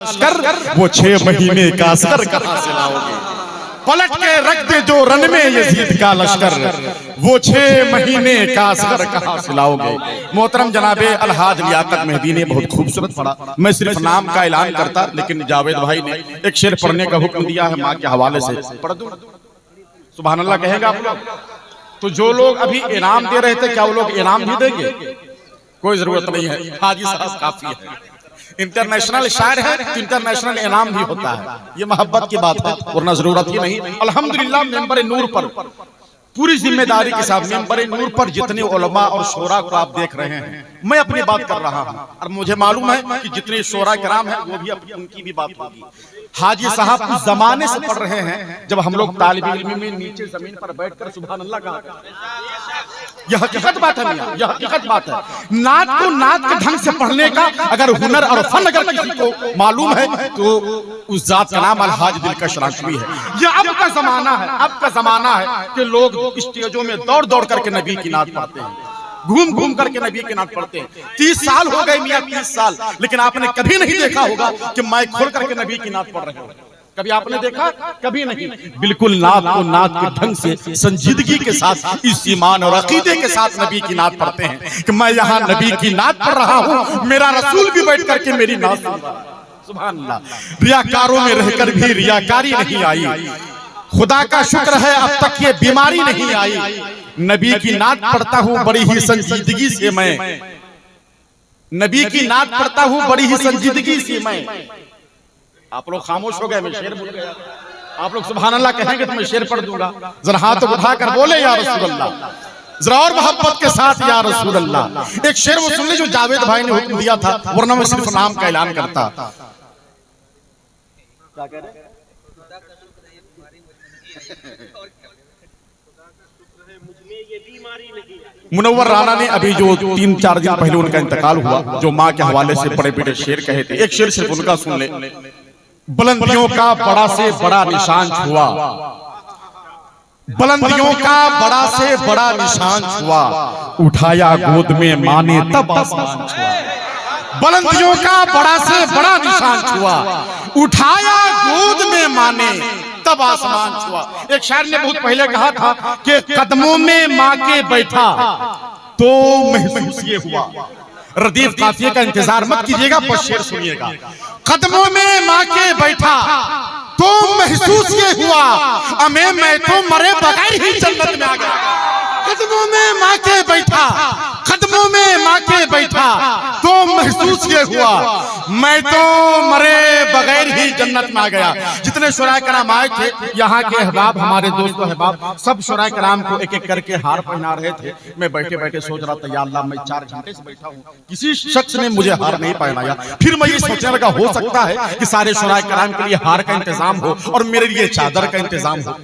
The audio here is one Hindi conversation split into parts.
लश्कर वो 6 महीने का असर कहां से लाओगे। पलट के रख दे जो रन में यजीद का लश्कर, वो 6 महीने का असर कहां से लाओगे। मोहतरम जनाबे अलहाज लियाकत मेहदी ने बहुत खूबसूरत पढ़ा। मैं सिर्फ नाम का ऐलान करता, लेकिन जावेद भाई ने एक शेर पढ़ने का हुक्म दिया है माँ के हवाले से, पढ़ दूं? सुभान अल्लाह कहेगा आप लोग? तो जो लोग अभी इनाम दे रहे थे, क्या वो लोग इनाम भी देंगे? कोई जरूरत नहीं है, हाजी साहब काफी है। इंटरनेशनल शायर है तो इंटरनेशनल इनाम भी होता है, ये मोहब्बत की बात है, वरना जरूरत ही नहीं। अल्हम्दुलिल्लाह मेंबर नूर पर पूरी जिम्मेदारी के साथ मेंबर नूर पर जितने उलमा और शोरा को आप देख रहे हैं, मैं अपनी बात कर रहा हूं और मुझे मालूम है कि जितने शोरा किराम हैं वो भी उनकी भी बात होगी। हाजी साहब उस जमाने से पढ़ रहे हैं जब हम लोग तालिब इल्म में नीचे जमीन पर बैठकर सुभान अल्लाह कहा। यह हकीकत बात है मियां, यह हकीकत बात है। नात को नात के ढंग से पढ़ने का अगर हुनर और फन अगर किसी को मालूम है तो उस जात का नाम अलहाज दिलकश राशवी है। यह अब का जमाना है, अब का जमाना है कि लोग स्टेजों में दौड़ दौड़ करके नबी की नात पढ़ते हैं, घूम घूम करके नबी की नात पढ़ते हैं। 30 साल हो गए मियां, 30 साल, लेकिन आपने कभी नहीं देखा होगा कि माइक खोल करके नबी की नात पढ़ रहे हो। कभी आपने देखा? कभी नहीं। बिल्कुल नात को नात के ढंग से संजीदगी के साथ इस ईमान और अकीदे के साथ नबी की नात पढ़ते हैं कि मैं यहाँ नबी की नात पढ़ रहा हूँ, मेरा रसूल भी बैठ करके मेरी नात सुन रहा है। सुभान अल्लाह। रियाकारों में रहकर भी रियाकारी नहीं आई, खुदा का शुक्र है अब तक ये बीमारी नहीं आई। नबी की नात पढ़ता हूँ बड़ी ही संजीदगी से मैं, नबी की नात पढ़ता हूँ बड़ी ही संजीदगी से मैं। आप लोग खामोश हो गए, मैं शेर बोल गया। आप लोग सुभान अल्लाह कहेंगे तो मैं शेर पढ़ दूंगा। जरा हाथ उठाकर बोले या रसूल अल्लाह, जरा और मोहब्बत के साथ या रसूल अल्लाह। एक शेर वो सुन ले जो जावेद भाई ने हुक्म दिया था, वरना मैं सिर्फ नाम का ऐलान करता। क्या कह रहे? मुनव्वर राना ने अभी जो 3-4 दिन पहले उनका इंतकाल हुआ, जो माँ के हवाले से बड़े बड़े शेर कहे थे, एक शेर सिर्फ उनका सुन ले। बुलंदियों का बड़ा से बड़ा निशान छुआ, बुलंदियों का बड़ा से बड़ा निशान छुआ, उठाया गोद में माँ ने तब आसमान छुआ। बुलंदियों का बड़ा से बड़ा निशान छुआ, उठाया गोद में माँ ने तब आसमान छुआ। एक शायर ने बहुत पहले कहा था कि कदमों में माँ के बैठा तो महसूस ये हुआ। रदीफ काफिये का इंतजार मत कीजिएगा, पर शेर सुनिएगा। कदमों में माँ के बैठा तो महसूस ये हुआ, अमे मैं तो मरे बगैर ही जन्नत में आ गया। कदमों में माँ के बैठा, कदमों में माँ के बैठा तो महसूस ये हुआ, मैं तो मरे बगैर ही जन्नत में आ गया। जितने शुराए कराम आए थे, यहाँ के अहबाब, हमारे दोस्त अहबाब, सब शुराए कराम को एक एक करके हार पहना रहे थे। मैं बैठे बैठे सोच रहा था, या अल्लाह मैं 4 घंटे से बैठा हूँ, किसी शख्स ने मुझे हार नहीं पहनाया। फिर मैं ये सोचने लगा, हो सकता है कि सारे शुराए कराम के लिए हार का इंतजाम हो और मेरे लिए चादर का इंतजाम हो।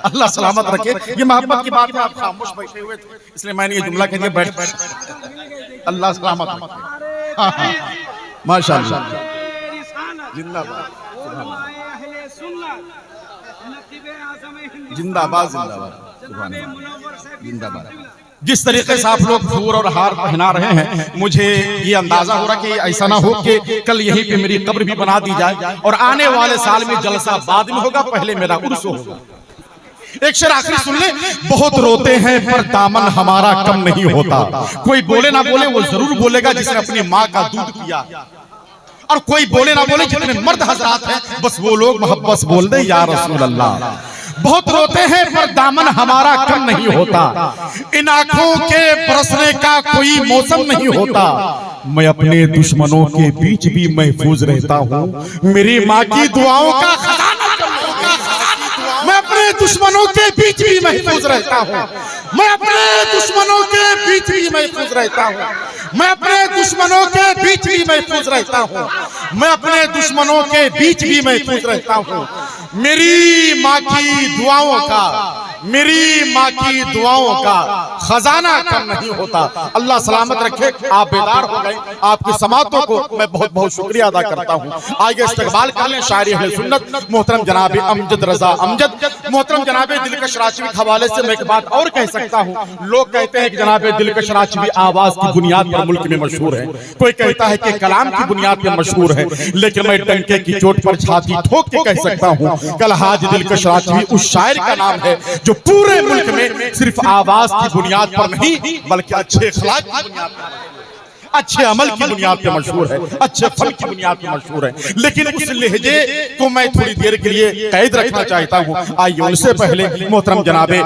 अल्लाह सलामत रखे। ये मोहब्बत की बात है, आप खामोश बैठे हुए थे इसलिए मैंने ये जुमला कह दिया, बैठ। अल्लाह सलामत रखे। हाँ हाँ, माशाअल्लाह, जिंदाबाद जिंदाबाद जिंदाबाद जिंदाबाद। जिस तरीके से आप लोग फूर और हार पहना रहे हैं, मुझे ये अंदाजा हो रहा कि ऐसा ना हो कि कल यहीं पे मेरी कब्र भी बना दी जाए और आने वाले साल में जलसा बाद में होगा, पहले मेरा उर्स होगा। एक शेर आखिरी सुन ले। बहुत रोते हैं पर दामन हमारा कम नहीं होता, कोई बोले ना बोले वो जरूर बोलेगा जिसने अपनी माँ का दूध पिया, और कोई बोले ना बोले जितने मर्द हजरात हैं बस वो लोग मोहब्बत बोल दे या रसूल अल्लाह। बहुत रोते हैं पर दामन हमारा कम नहीं होता, इन आंखों के बरसने का कोई मौसम नहीं होता, मैं अपने दुश्मनों के बीच भी महफूज रहता हूँ, मेरी माँ की दुआओं का खजाना, मैं अपने दुश्मनों के बीच भी महफूज रहता हूँ, मैं अपने दुश्मनों के बीच भी महफूज रहता हूँ, मैं अपने दुश्मनों के बीच भी महफूज रहता हूँ, मैं अपने दुश्मनों के बीच भी महफूज रहता हूँ, मेरी माँ की दुआओं का मेरी माँ की दुआओं का खजाना कम नहीं होता। अल्लाह सलामत रखे। आप बेदार हो गए, आपकी समातों को मैं बहुत बहुत शुक्रिया अदा करता हूँ। आगे इस्तकबाल कर लें शायरी अहले सुन्नत मोहतरम जनाब अमजद रजा अमजद। मोहतरम जनाब दिलकश राजवी के हवाले से मैं एक बात और कह सकता हूँ। लोग कहते हैं कि जनाब दिलकश राजवी आवाज की बुनियाद पर मुल्क में मशहूर है, कोई कहता है कि कलाम की बुनियाद पर मशहूर है, लेकिन मैं डंके की चोट पर छाती ठोक के कह सकता हूँ कलहाज दिलकश राजवी उस शायर का नाम है जो पूरे मुल्क में सिर्फ आवाज की बुनियाद पर नहीं बल्कि अच्छे अखलाक की बुनियाद पर, अच्छे अमल की बुनियाद पे मशहूर है, अच्छे फल की बुनियाद पे मशहूर है। लेकिन उस लहजे को मैं थोड़ी देर के लिए कैद रखना चाहता हूँ। आइए उनसे पहले मोहतरम जनाबे